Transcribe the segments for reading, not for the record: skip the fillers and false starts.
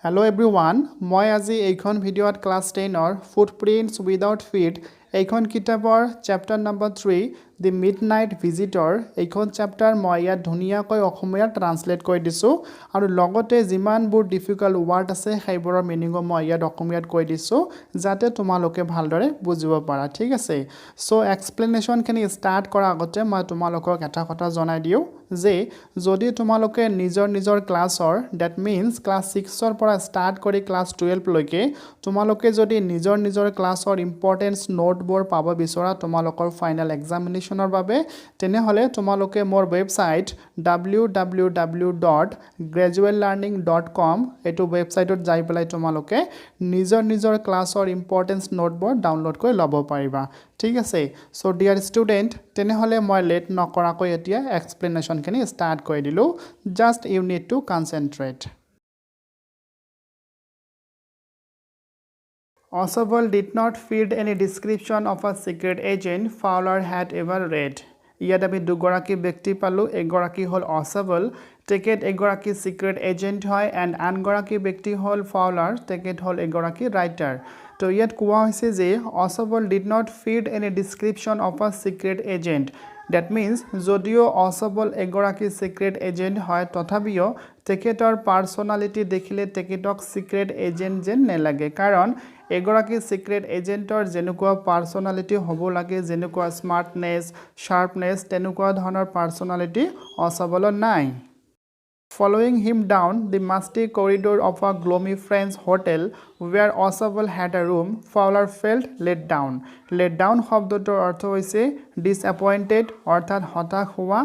Hello everyone, মই আজি এইখন ভিডিঅ'ত ক্লাছ 10ৰ ফুটপ্ৰিণ্টছ উইদাউট ফিট এইখন কিতাপৰ চেপ্টাৰ নম্বৰ 3 দি মিডনাইট ভিজিটৰ এইখন চেপ্টাৰ মই ইয়াত ধুনীয়াকৈ অসমীয়াত ট্ৰান্সলেট কৰি দিছোঁ আৰু লগতে যিমানবোৰ ডিফিকাল্ট ৱাৰ্ড আছে সেইবোৰৰ মিনিঙো মই ইয়াত অসমীয়াত কৈ দিছোঁ যাতে তোমালোকে ভালদৰে বুজিব পাৰা ঠিক আছে সো এক্সপ্লেনেশ্যনখিনি ষ্টাৰ্ট কৰাৰ আগতে মই তোমালোকক এটা কথা জনাই দিওঁ যে যদি তোমালোকে নিজৰ ক্লাছৰ দ্যাট মিন্স ক্লাছ 6ৰ পৰা ষ্টাৰ্ট কৰি ক্লাছ 12 লৈকে তোমালোকে যদি নিজৰ ক্লাছৰ ইম্পৰ্টেন্স নোটবোৰ পাব বিচৰা তোমালোকৰ ফাইনাল এক্সামিনেশ্যনৰ বাবে তেনেহলে তোমালোকে মোৰ ৱেবছাইট www.graduallearning.com এটো ৱেবছাইটত যাই পেলাই তোমালোকে নিজৰ ক্লাছৰ ইম্পৰ্টেন্স নোটবোৰ ডাউনলোড কৰি ল'ব পাৰিবা ঠিক আছে সো ডিয়াৰ ষ্টুডেন্ট তেনেহলে মই লেট নকৰাকৈ এতিয়া এক্সপ্লেনেশ্যনখিনি ষ্টাৰ্ট কৰি দিলো just you need to concentrate Oswald did not feed any description of a secret agent Fowler had ever read. ইয়াত আমি দুগৰাকী ব্যক্তি পালো এগৰাকী হল Oswald তেখেত এগৰাকী সিক্ৰেট এজেন্ট হয় এন্ড আনগৰাকী ব্যক্তি হল Fowler তেখেত হল এগৰাকী ৰাইটাৰ তো ইয়াত কোৱা হৈছে যে Oswald did not feed any description of a secret agent. That means যদিও Oswald এগৰাকী সিক্ৰেট এজেন্ট হয় তথাপিও তেখেতৰ পাৰ্সোনালিটি দেখিলে তেখেতক সিক্ৰেট এজেন্ট যেন নেলাগে কাৰণ এগৰাকী সিক্ৰেট এজেন্টৰ যেনেকুৱা পাৰ্সোনালিটি হ'ব লাগে যেনেকুৱা স্মাৰ্টনেস শাৰ্পনেস তেনেকুৱা ধৰণৰ পাৰ্সোনালিটি Oswaldৰ নাই Following him down the musty corridor of a gloomy French hotel where Oswald had a room, Fowler felt let down. Let down শব্দটোৰ অৰ্থ হৈছে disappointed অৰ্থাৎ হতাশ হোৱা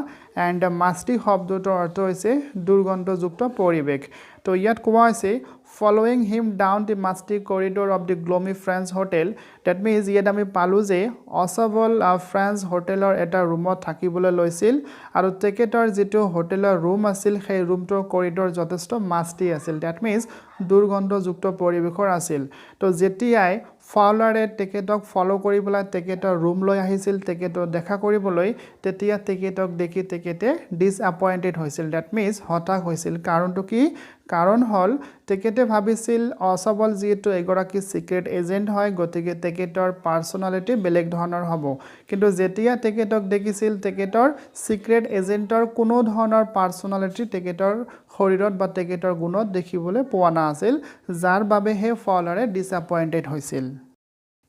and musty শব্দটোৰ অৰ্থ হৈছে দুৰ্গন্ধযুক্ত পৰিৱেশ তো ইয়াত কোৱা হৈছে following him down the musty corridor of the gloomy French hotel that means ইয়াত আমি পালো যে Oswald French হোটেলৰ এটা ৰুমত থাকিবলৈ লৈছিল আৰু তেখেতৰ যেটো হোটেলৰ ৰুম আছিল সেই ৰুমটোৰ কৰিডৰ যথেষ্ট মাস্টি আছিল that means দুৰ্গন্ধযুক্ত পৰিৱেশৰ আছিল তো যেতিয়াই ফাউলাৰে তেখেতক ফলো কৰিবলৈ তেখেতৰ ৰুম লৈ আহিছিল তেখেতক দেখা কৰিবলৈ তেতিয়া তেখেতক দেখি তেখেতে ডিসএপয়েন্টেড হৈছিল that means হতাশ হৈছিল কাৰণটো কি কাৰণ হল তেখেতে ভাবিছিল Oswald যেটো এগৰাকী সিক্ৰেট এজেন্ট হয় গতিকে তেখেতৰ পাৰ্সোনালিটি বেলেগ ধৰণৰ হ'ব কিন্তু যেতিয়া তেখেতক দেখিছিল তেখেতৰ সিক্ৰেট এজেন্টৰ কোনো ধৰণৰ পাৰ্সোনালিটি তেখেতৰ শৰীৰত বা তেখেতৰ গুণত দেখিবলৈ পোৱা নাছিল যাৰ বাবে হে ফাউলাৰে ডিসএপয়েন্টেড হৈছিল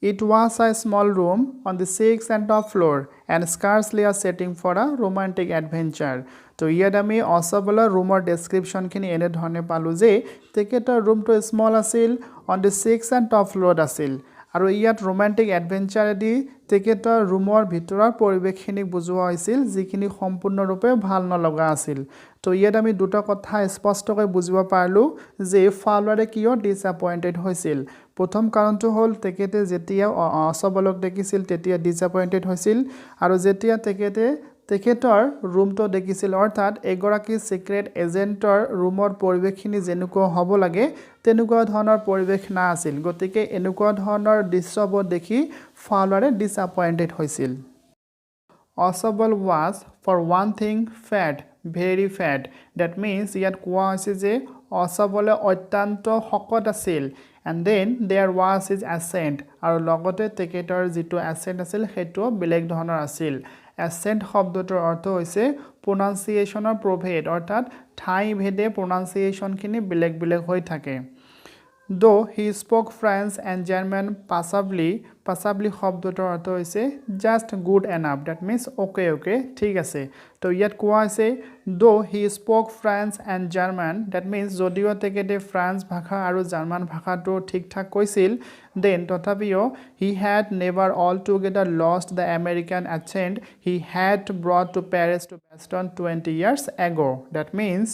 It was a small room on the 6th and top floor and scarcely a setting for a romantic adventure. তো ইয়াত আমি Oswaldৰ ৰুমৰ ডেসক্ৰিপশনখিনি এনে ধৰণে পালো যে তেখেতৰ ৰুমটো স্মল আছিল on the 6th and top floor আছিল আৰু ইয়াত romantic adventure দি তেখেতৰ ৰুমৰ ভিতৰৰ পৰিৱেশখিনি বুজোৱা হৈছিল যিখিনি সম্পূৰ্ণৰূপে ভাল নলগা আছিল তো ইয়াত আমি দুটা কথা স্পষ্টকৈ বুজিব পাৰিলো যে ফাউলাৰে কিয় ডিসএপয়েন্টেড হৈছিল প্ৰথম কাৰণটো হল তেখেতে যেতিয়া Oswaldক দেখিছিল তেতিয়া ডিসএপয়েন্টেড হৈছিল আৰু যেতিয়া তেখেতৰ ৰুমটো দেখিছিল অৰ্থাৎ এগৰাকী সিক্ৰেট এজেন্টৰ ৰুমৰ পৰিৱেশখিনি যেনেকুৱা হ'ব লাগে তেনেকুৱা ধৰণৰ পৰিৱেশ না আছিল গতিকে এনেকুৱা ধৰণৰ দৃশ্যবোৰ দেখি ফাউলাৰে ডিসএপয়েন্টেড হৈছিল Oswald was for one thing fat very fat that means ইয়াত কোৱা হৈছে যে Oswald অত্যন্ত শকত আছিল and then there was his accent আৰু লগতে তেখেতৰ যেটো accent আছিল হেটো বেলেগ ধৰণৰ আছিল accent শব্দটোৰ অৰ্থ হৈছে pronunciationৰ প্ৰভেদ অৰ্থাৎ ঠাই ভেদে pronunciationখিনি বেলেগ হৈ থাকে Though he spoke French and German passably শব্দটোৰ অৰ্থ হৈছে just good enough that means okay ঠিক আছে তো ইয়াত কোৱা হৈছে though he spoke French and German that means যদিও তেখেতে ফ্ৰান্স ভাষা আৰু জাৰ্মান ভাষাটো ঠিকঠাক কৈছিল then তথাপিও he had never altogether lost the American accent he had brought to Paris to Boston 20 years ago that means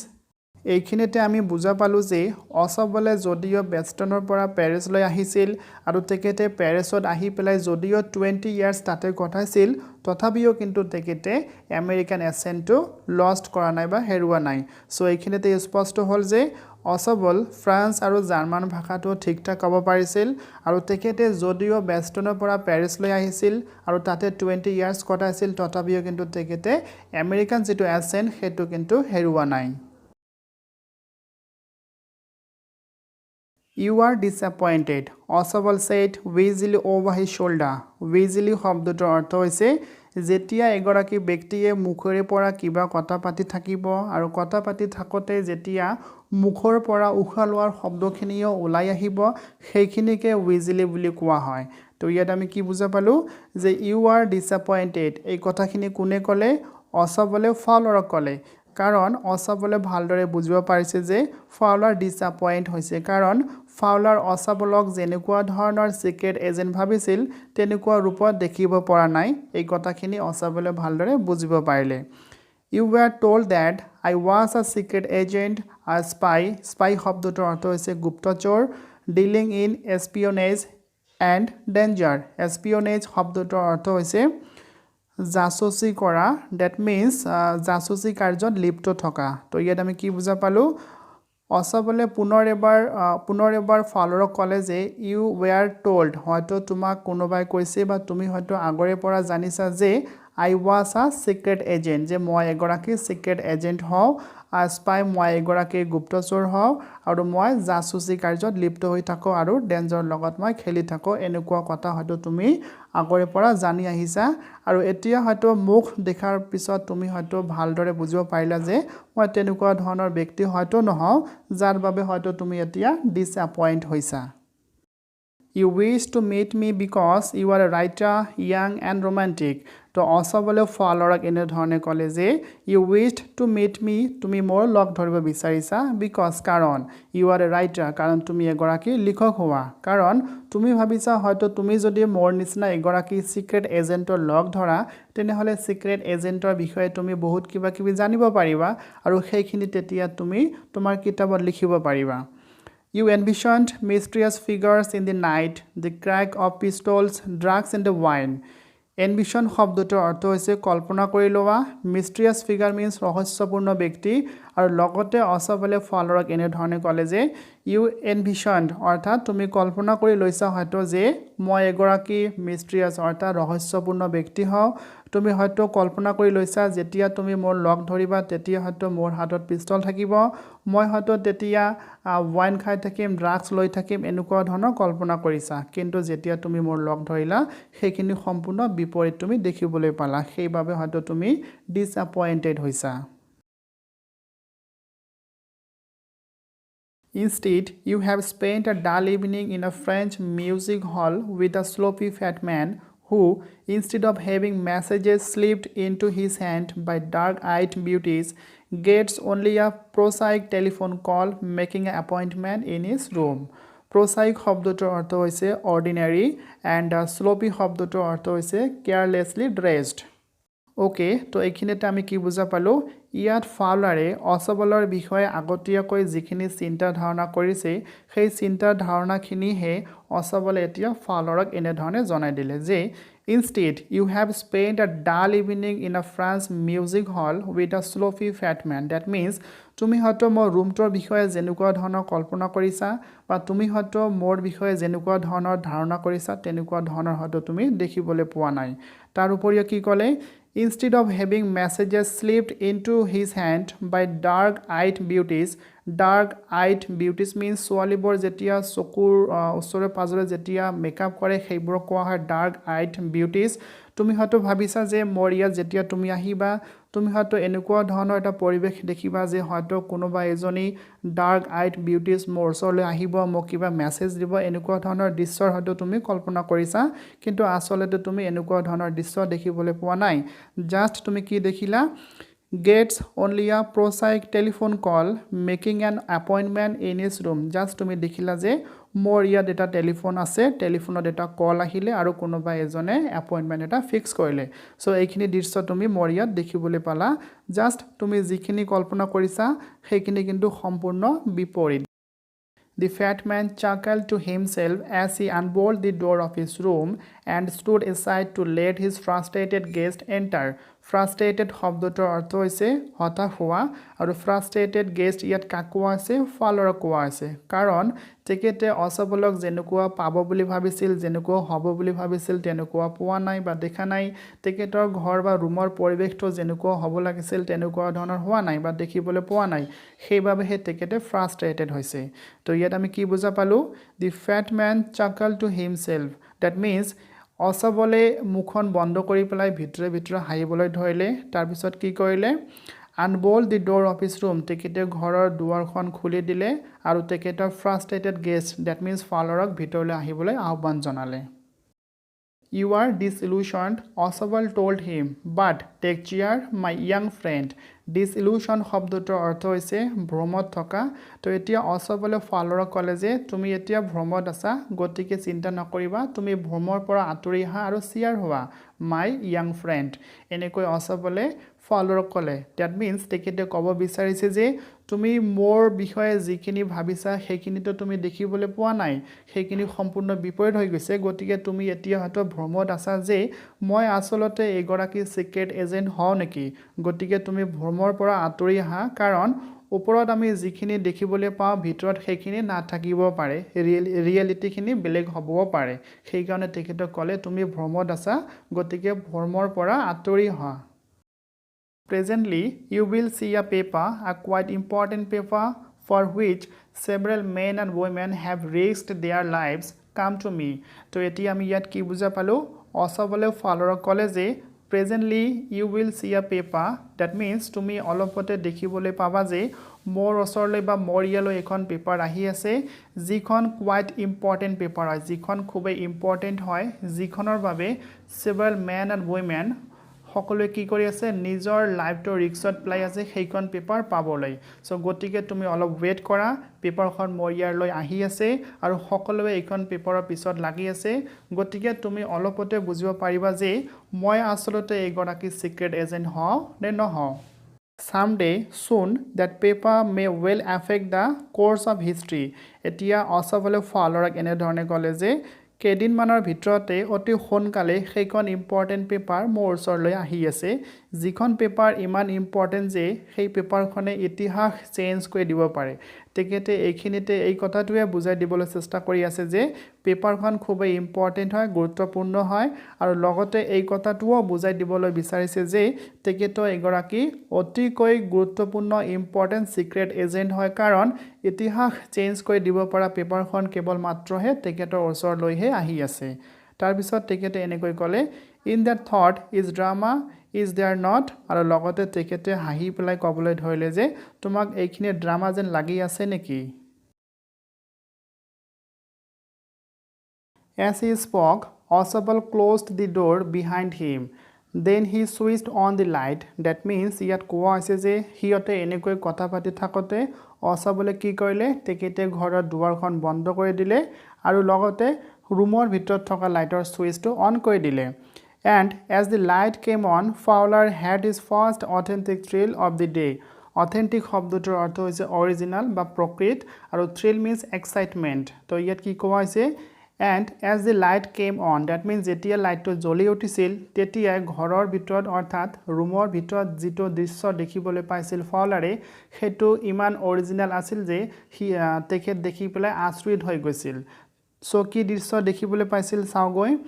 এইখিনিতে আমি বুজা পালো যে Oswald যদিও বেস্টনৰ পৰা পেৰিছলৈ আহিছিল আৰু তেখেতে পেৰিছত আহি পেলাই যদিও 20 ইয়াৰ্স তাতে কটাইছিল তথাপিও কিন্তু তেখেতে আমেৰিকান এক্সেন্টটো লষ্ট কৰা নাই বা হেৰুৱা নাই সো এইখিনিতে স্পষ্ট হল যে Oswald ফ্ৰান্স আৰু জাৰ্মান ভাষাটো ঠিকঠাক ক'ব পাৰিছিল আৰু তেখেতে যদিও বেস্টনৰ পৰা পেৰিছলৈ আহিছিল আৰু তাতে 20 ইয়াৰ্স কটাইছিল তথাপিও কিন্তু তেখেতে আমেৰিকান যেটো এক্সেন্ট হেটো কিন্তু হেৰুৱা নাই You are disappointed. Oswald said weasily over his shoulder. Weasily শব্দটোৰ অৰ্থ হৈছে যেতিয়া এগৰাকী ব্যক্তিয়ে মুখৰে পৰা কিবা কথা পাতি থাকিব আৰু কথা পাতি থাকোতে যেতিয়া মুখৰ পৰা উশাহ লোৱাৰ শব্দখিনিও ওলাই আহিব সেইখিনিকে weasily বুলি কোৱা হয় তো ইয়াত আমি কি বুজা পালো যে you are disappointed এই কথাখিনি কোনে ক'লে অসবলে ফাউলাৰক ক'লে কাৰণ অসবলে ভালদৰে বুজিব পাৰিছে যে ফাউলাৰ ডিসঅ্যাপয়েন্ট হৈছে কাৰণ ফাউলাৰ অসবলক যেনেকুৱা ধৰণৰ সিক্ৰেট এজেন্ট ভাবিছিল তেনেকুৱা ৰূপত দেখিব পৰা নাই এই কথাখিনি অসবলে ভালদৰে বুজিব পাৰিলে You were told that I was a secret agent, a spy. Spy শব্দটোৰ অৰ্থ হৈছে গুপ্তচৰ, dealing in espionage and danger. Espionage শব্দটোৰ অৰ্থ হৈছে জাসুসি কৰা, that means জাসুসি কাৰ্যত লিপ্ত থকা। তো ইয়াত আমি কি বুজা পালো? অসবলে পুনৰ এবাৰ ফাউলাৰক ক'লে যে you were told হয়তো তোমাক কোনোবাই কৈছে বা তুমি হয়তো আগৰে পৰা জানিছা যে I was a secret agent যে মই এগৰাকী secret agent হওঁ a spy মই এগৰাকী গুপ্তচৰ হওঁ আৰু মই জাসুসি কাৰ্যত লিপ্ত হৈ থাকো আৰু ডেঞ্জাৰ লগত মই খেলি থাকো এনেকুৱা কথা হয়তো তুমি আগৰে পৰা জানি আহিছা আৰু এতিয়া হয়তো মুখ দেখাৰ পিছত তুমি হয়তো ভালদৰে বুজিব পাৰিলা যে মই তেনেকুৱা ধৰণৰ ব্যক্তি হয়তো নহওঁ যাৰ বাবে হয়তো তুমি এতিয়া ডিসঅ্যাপয়েন্ট হৈছা You wish to meet me because you are a writer, young and romantic. তো অসবলে ফাউলাৰক এনে ধৰণে ক'লে যে you wished to meet me তুমি মোৰ লগ ধৰিব বিচাৰিছা because কাৰণ you are a writer কাৰণ তুমি এগৰাকী লিখক হোৱা কাৰণ তুমি ভাবিছা হয়তো তুমি যদি মোৰ নিচিনা এগৰাকী সিক্ৰেট এজেন্টৰ লগ ধৰা তেনেহলে সিক্ৰেট এজেন্টৰ বিষয়ে তুমি বহুত কিবা কিবি জানিব পাৰিবা আৰু সেইখিনি তেতিয়া তুমি তোমাৰ কিতাপত লিখিব পাৰিবা You envisioned mysterious figures in the night, the crack of pistols, drugs and the wine. Envision শব্দটোৰ অৰ্থ হৈছে কল্পনা কৰি লোৱা mysterious figure means ৰহস্যপূৰ্ণ ব্যক্তি আৰু লগতে অসবলে ফাউলাৰক এনে ধৰণে ক'লে যে you envisioned অৰ্থাৎ তুমি কল্পনা কৰি লৈছা হয়তো যে মই এগৰাকী mysterious অৰ্থাৎ ৰহস্যপূৰ্ণ ব্যক্তি হওঁ তুমি হয়তো কল্পনা কৰি লৈছা যেতিয়া তুমি মোৰ লগ ধৰিবা তেতিয়া হয়তো মোৰ হাতত পিস্তল থাকিব মই হয়তো তেতিয়া ওয়াইন খাই থাকিম ড্ৰাগছ লৈ থাকিম এনেকুৱা ধৰণৰ কল্পনা কৰিছা কিন্তু যেতিয়া তুমি মোৰ লগ ধৰিলা সেইখিনি সম্পূৰ্ণ বিপৰীত তুমি দেখিবলৈ পালা সেইবাবে হয়তো তুমি ডিসঅ্যাপয়েন্টেড হৈছা Instead, you have spent a dull evening in a French music hall with a sloppy fat man who, instead of having messages slipped into his hand by dark-eyed beauties, gets only a prosaic telephone call making an appointment in his room. Prosaic শব্দটোৰ অৰ্থ হৈছে ordinary and sloppy শব্দটোৰ অৰ্থ হৈছে carelessly dressed. Okay তো এইখিনিতে আমি কি বুজা পালো ইয়াত ফাউলাৰে অসবলৰ বিষয়ে আগতীয়াকৈ যিখিনি চিন্তা ধাৰণা কৰিছে সেই চিন্তা ধাৰণাখিনিহে অসবলে এতিয়া ফাউলাৰক এনে ধৰণে জনাই দিলে যে Instead, you have spent a dull evening in a French music hall with a sloppy fat man. That means, তুমি হয়তো মোৰ ৰুমটোৰ বিষয়ে যেনেকুৱা ধৰণৰ কল্পনা কৰিছা বা তুমি হয়তো মোৰ বিষয়ে যেনেকুৱা ধৰণৰ ধাৰণা কৰিছা তেনেকুৱা ধৰণৰ হয়তো তুমি দেখিবলৈ পোৱা নাই তাৰ উপৰিও কি ক'লে Instead of having messages slipped into his hand by dark-eyed beauties means ছোৱালীবোৰ যেতিয়া চকুৰ ওচৰে পাজৰে যেতিয়া মেকআপ কৰে সেইবোৰ কোৱা হয় dark-eyed beauties তুমি হয়তো ভাবিছা যে মোৰ ইয়াত যেতিয়া তুমি আহিবা তুমি হয়তো এনেকুৱা ধৰণৰ এটা পৰিৱেশ দেখিবা যে হয়তো কোনোবা এজনী dark-eyed beauties মোৰ ওচৰলৈ আহিব মোক কিবা মেছেজ দিব এনেকুৱা ধৰণৰ দৃশ্যৰ হয়তো তুমি কল্পনা কৰিছা কিন্তু আচলতে তুমি এনেকুৱা ধৰণৰ দৃশ্য দেখিবলৈ পোৱা নাই জাস্ট তুমি কি দেখিলা gets only a prosaic telephone call making an appointment in his room just তুমি দেখিলা যে মোৰ ইয়াত এটা টেলিফোন আছে টেলিফোনত এটা কল আহিলে আৰু কোনোবা এজনে এপইন্টমেন্ট এটা ফিক্স কৰিলে সো এইখিনি দৃশ্য তুমি মোৰ ইয়াত দেখিবলৈ পালা জাস্ট তুমি যিখিনি কল্পনা কৰিছা সেইখিনি কিন্তু সম্পূৰ্ণ বিপৰীত The fat man chuckled to himself as he unbolted the door of his room and stood aside to let his frustrated guest enter. Frustrated শব্দটোৰ অৰ্থ হৈছে হতাশ হোৱা আৰু ফ্ৰাষ্ট্ৰেটেড গেষ্ট ইয়াত কাক কোৱা আছে ফালাৰক কোৱা আছে কাৰণ তেখেতে অসবলক যেনেকুৱা পাব বুলি ভাবিছিল যেনেকুৱা হ'ব বুলি ভাবিছিল তেনেকুৱা পোৱা নাই বা দেখা নাই তেখেতৰ ঘৰ বা ৰুমৰ পৰিৱেশটো যেনেকুৱা হ'ব লাগিছিল তেনেকুৱা ধৰণৰ হোৱা নাই বা দেখিবলৈ পোৱা নাই সেইবাবেহে তেখেতে ফ্ৰাষ্ট্ৰেটেড হৈছে তো ইয়াত আমি কি বুজা পালোঁ the fat man chuckle to himself that means অসবলে মুখন বন্ধ কৰি পেলাই ভিতৰে ভিতৰে হাঁহিবলৈ ধৰিলে তাৰপিছত কি কৰিলে আনবল্ড দি ডোৰ অফ হিজ ৰুম তেখেতে ঘৰৰ দুৱাৰখন খুলি দিলে আৰু তেখেতৰ ফ্ৰাষ্ট্ৰেটেড গেষ্ট ডেট মিনছ ফালাৰক ভিতৰলৈ আহিবলৈ আহ্বান জনালে You are disillusioned, Oswald told him, but take cheer, my young friend. Disillusion শব্দটোৰ অৰ্থ হৈছে ভ্ৰমত থকা তো এতিয়া অসবলে ফালাৰক ক'লে যে তুমি এতিয়া ভ্ৰমত আছা গতিকে চিন্তা নকৰিবা তুমি ভ্ৰমৰ পৰা আঁতৰি আহা আৰু চিয়াৰ হোৱা মাই য়াং ফ্ৰেণ্ড এনেকৈ অসবলে ফালাৰক ক'লে ডেট মিনছ তেখেতে ক'ব বিচাৰিছে যে তুমি মোৰ বিষয়ে যিখিনি ভাবিছা সেইখিনিতো তুমি দেখিবলৈ পোৱা নাই সেইখিনি সম্পূৰ্ণ বিপৰীত হৈ গৈছে গতিকে তুমি এতিয়া হয়তো ভ্ৰমত আছা যে মই আচলতে এগৰাকী সিক্ৰেট এজেণ্ট হওঁ নেকি গতিকে তুমি ভ্ৰমৰ পৰা আঁতৰি আহা কাৰণ ওপৰত আমি যিখিনি দেখিবলৈ পাওঁ ভিতৰত সেইখিনি নাথাকিব পাৰে ৰিয়েলিটিখিনি বেলেগ হ'বও পাৰে সেইকাৰণে তেখেতক ক'লে তুমি ভ্ৰমত আছা গতিকে ভ্ৰমৰ পৰা আঁতৰি অহা Presently, you will see a paper, a quite important paper, for which several men and women have risked their lives. Come to me. তো এতিয়া আমি ইয়াত কি বুজা পালোঁ অসবলে ফালাৰক ক'লে যে presently you will see a paper that means তুমি অলপতে দেখিবলৈ পাবা যে মোৰ ওচৰলৈ বা মোৰ ইয়ালৈ এখন পেপাৰ আহি আছে যিখন quite important পেপাৰ হয় যিখন খুবেই ইম্পৰ্টেণ্ট হয় যিখনৰ বাবে several men and women সকলোৱে কি কৰি আছে নিজৰ লাইফটো ৰিস্কত প্লাই আছে সেইখন পেপাৰ পাবলৈ সো গতিকে তুমি অলপ ৱেট কৰা পেপাৰখন মোৰ ইয়ালৈ আহি আছে আৰু সকলোৱে এইখন পেপাৰৰ পিছত লাগি আছে গতিকে তুমি অলপতে বুজিব পাৰিবা যে মই আচলতে এগৰাকী সিক্ৰেট এজেণ্ট হওঁ নে নহওঁ Someday, soon, that paper may well affect the course of history. এতিয়া অসবলে ফালাৰক এনেধৰণে ক'লে যে কেইদিনমানৰ ভিতৰতে অতি সোনকালে সেইখন ইম্পৰ্টেণ্ট পেপাৰ মোৰ ওচৰলৈ আহি আছে যিখন পেপাৰ ইমান ইম্পৰ্টেণ্ট যে সেই পেপাৰখনে ইতিহাস চেঞ্জ কৰি দিব পাৰে তেখেতে এইখিনিতে এই কথাটোৱে বুজাই দিবলৈ চেষ্টা কৰি আছে যে পেপাৰখন খুবেই ইম্পৰ্টেণ্ট হয় গুৰুত্বপূৰ্ণ হয় আৰু লগতে এই কথাটোও বুজাই দিবলৈ বিচাৰিছে যে তেখেত এগৰাকী অতিকৈ গুৰুত্বপূৰ্ণ ইম্পৰ্টেণ্ট সিক্ৰেট এজেণ্ট হয় কাৰণ ইতিহাস চেঞ্জ কৰি দিব পৰা পেপাৰখন কেৱল মাত্ৰহে তেখেতৰ ওচৰলৈহে আহি আছে তাৰপিছত তেখেতে এনেকৈ ক'লে in that thought is drama is there not আৰু লগতে তেখেতে হাঁহি পেলাই ক'বলৈ ধৰিলে যে তোমাক এইখিনি ড্ৰামা যেন লাগি আছে নেকি As he spoke, Oswald closed the door behind him. Then he switched on the light. That means ইয়াত কোৱা হৈছে যে সিহঁতে এনেকৈ কথা পাতি থাকোঁতে অসবলে কি কৰিলে তেখেতে ঘৰৰ দুৱাৰখন বন্ধ কৰি দিলে আৰু লগতে ৰুমৰ ভিতৰত থকা লাইটৰ ছুইচটো অন কৰি দিলে And as the light came on, Fowler had his first authentic thrill of the day. Authentic শব্দটোৰ অৰ্থ হৈছে অৰিজিনাল বা প্ৰকৃত আৰু thrill means excitement. তো ইয়াত কি কোৱা হৈছে And as the light came on, that means যেতিয়া লাইটটো জ্বলি উঠিছিল তেতিয়া ঘৰৰ ভিতৰত অৰ্থাৎ ৰুমৰ ভিতৰত যিটো দৃশ্য দেখিবলৈ পাইছিল ফাউলাৰে সেইটো ইমান অৰিজিনাল আছিল যে তেখেত দেখি পেলাই আচৰিত হৈ গৈছিল সো কি দৃশ্য দেখিবলৈ পাইছিল চাওগৈ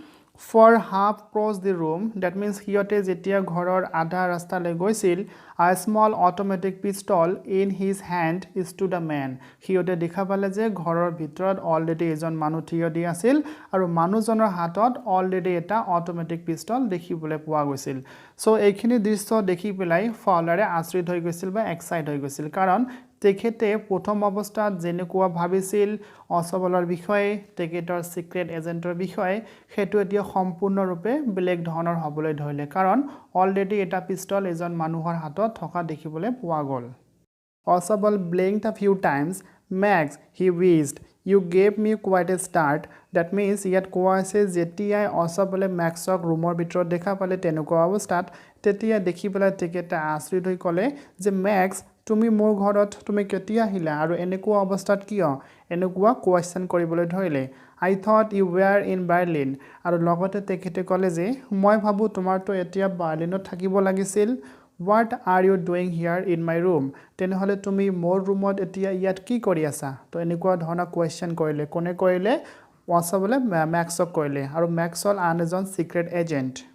For half cross the room, that means সিহঁতে যেতিয়া ঘৰৰ আধা ৰাস্তালৈ গৈছিল a small automatic pistol in his hand stood a man. সিহঁতে দেখা পালে যে ঘৰৰ ভিতৰত অলৰেডি এজন মানুহ থিয় দি আছিল আৰু মানুহজনৰ হাতত অলৰেডি এটা অটোমেটিক পিস্তল দেখিবলৈ পোৱা গৈছিল সো এইখিনি দৃশ্য দেখি পেলাই ফাউলাৰে আচৰিত হৈ গৈছিল বা এক্সাইট হৈ গৈছিল কাৰণ তেখেতে প্ৰথম অৱস্থাত যেনেকুৱা ভাবিছিল অসবলৰ বিষয়ে তেখেতৰ সিক্ৰেট এজেণ্টৰ বিষয়ে সেইটো এতিয়া সম্পূৰ্ণৰূপে বেলেগ ধৰণৰ হ'বলৈ ধৰিলে কাৰণ অলৰেডি এটা পিস্তল এজন মানুহৰ হাতত থকা দেখিবলৈ পোৱা গ'ল অসবল blinked a few times Max he wheezed You gave me quite a start that means ইয়াত কোৱা আছে যেতিয়াই অসবলে ম্যাক্সক ৰুমৰ ভিতৰত দেখা পালে তেনেকুৱা অৱস্থাত তেতিয়া দেখি পেলাই তেখেতে আচৰিত হৈ ক'লে যে ম্যাক্স তুমি মোৰ ঘৰত তুমি কেতিয়া আহিলা আৰু এনেকুৱা অৱস্থাত কিয় এনেকুৱা কোৱেশ্চন কৰিবলৈ ধৰিলে I thought you were in Berlin আৰু লগতে তেখেতে ক'লে যে মই ভাবো তোমাৰটো এতিয়া বাৰ্লিনত থাকিব লাগিছিল What are you doing here in my room তেনেহলে তুমি মোৰ ৰুমত এতিয়া ইয়াত কি কৰি আছা তো এনেকুৱা ধৰণৰ কোৱেশ্চন কৰিলে কোনে কৰিলে ওয়াছাবলে ম্যাক্সক কৰিলে আৰু ম্যাক্স হল আন এজন secret agent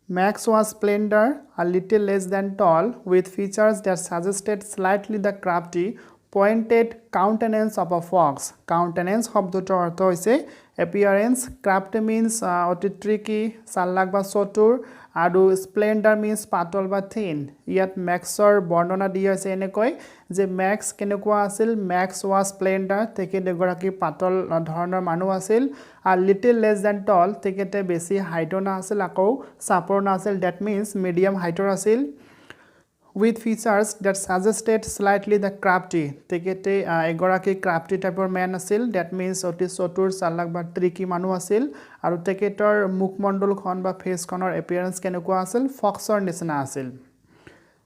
Max was slender, a little less than tall, with features that suggested slightly the crafty, pointed countenance of a fox. Countenance শব্দটোৰ অৰ্থ হৈছে appearance, crafty means অতি tricky, চালাক বা চতুৰ আৰু splendor means পাতল বা thin. ইয়াত ম্যাক্সৰ বৰ্ণনা দিয়া হৈছে এনেকৈ যে ম্যাক্স কেনেকুৱা আছিল ম্যাক্স was splendor তেখেত এগৰাকী পাতল ধৰণৰ মানুহ আছিল a little less than tall তেখেতে বেছি হাইটৰ নাছিল আকৌ চাপৰ নাছিল that means medium হাইটৰ আছিল with features that suggested slightly the crafty তেখেতে এগৰাকী crafty টাইপৰ ম্যান আছিল that means অতি চতুৰ চালাক বা ট্ৰিকি মানুহ আছিল আৰু তেখেতৰ মুখমণ্ডলখন বা ফেচখনৰ appearance কেনেকুৱা আছিল ফক্সৰ নিচিনা আছিল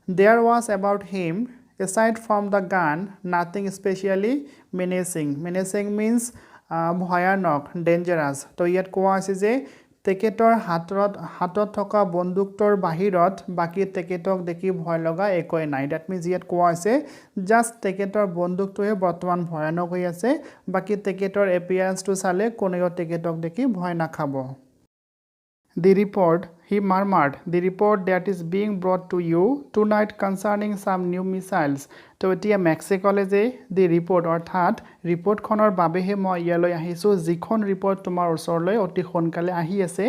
There was about him aside from the gun nothing especially menacing menacing means ভয়ানক ডেঞ্জারাস তো ইয়াত কোৱা আছে যে তেখেতৰ হাতত থকা বন্দুকটোৰ বাহিৰত বাকি তেখেতক দেখি ভয় লগা একোই নাই দ্যাট মিন্স ইয়াত কোৱা আছে জাস্ট তেখেতৰ বন্দুকটোহে বৰ্তমান ভয়ানক হৈ আছে বাকি তেখেতৰ এপিয়াৰেন্সটো চালে কোনেও তেখেতক দেখি ভয় নাখাব The report, he murmured, the report that is being brought to you tonight concerning some new missiles. তো এতিয়া মেক্সিকোলে যে দি ৰিপৰ্ট অৰ্থাৎ ৰিপৰ্টখনৰ বাবেহে মই ইয়ালৈ আহিছোঁ যিখন ৰিপৰ্ট তোমাৰ ওচৰলৈ অতি সোনকালে আহি আছে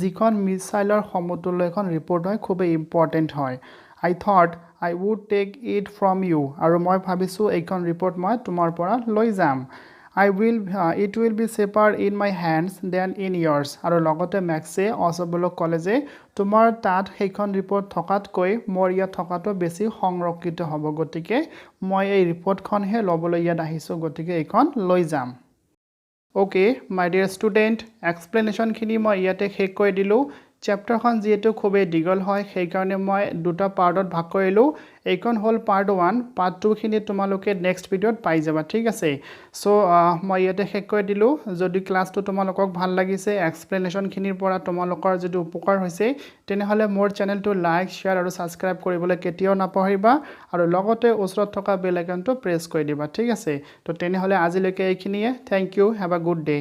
যিখন মিছাইলৰ সমতুল্য এখন ৰিপৰ্ট হয় খুব ইম্পৰ্টেন্ট হয় I thought I would take it from you আৰু মই ভাবিছোঁ এইখন ৰিপৰ্ট মই তোমাৰ পৰা লৈ যাম it will be safer in my hands than in yours আৰু লগতে ম্যাক্সে অসবলক ক'লে যে তোমাৰ তাত সেইখন ৰিপৰ্ট থকাতকৈ মোৰ ইয়াত থকাটো বেছি সংৰক্ষিত হ'ব গতিকে মই এই ৰিপৰ্টখনহে ল'বলৈ ইয়াত আহিছোঁ গতিকে এইখন লৈ যাম Okay my dear student explanation খিনি মই ইয়াতে শেষ কৰি দিলো চ্যাপ্টাৰখন যেটো খুবে দীঘল হয় সেই কাৰণে মই দুটা পাৰ্টত ভাগ কৰিলো এইখন হল পাৰ্ট 1 পাৰ্ট 2 খিনি তোমালোকে নেক্সট ভিডিঅত পাই যাবা ঠিক আছে সো মই ইয়াতে শেষ কৰি দিলো যদি ক্লাছটো তোমালোকক ভাল লাগিছে এক্সপ্লেনেশন খিনিৰ পৰা তোমালোকৰ যদি উপকাৰ হৈছে তেনেহলে মোৰ চেনেলটো লাইক শেয়াৰ আৰু সাবস্ক্ৰাইব কৰিবলৈ কেতিয়াও নাপাহৰিবা আৰু লগতে ওচৰত থকা বেল আইকনটো প্ৰেছ কৰি দিবা ঠিক আছে তো তেনেহলে আজিলৈকে এইখিনিয়ে thank you have a good day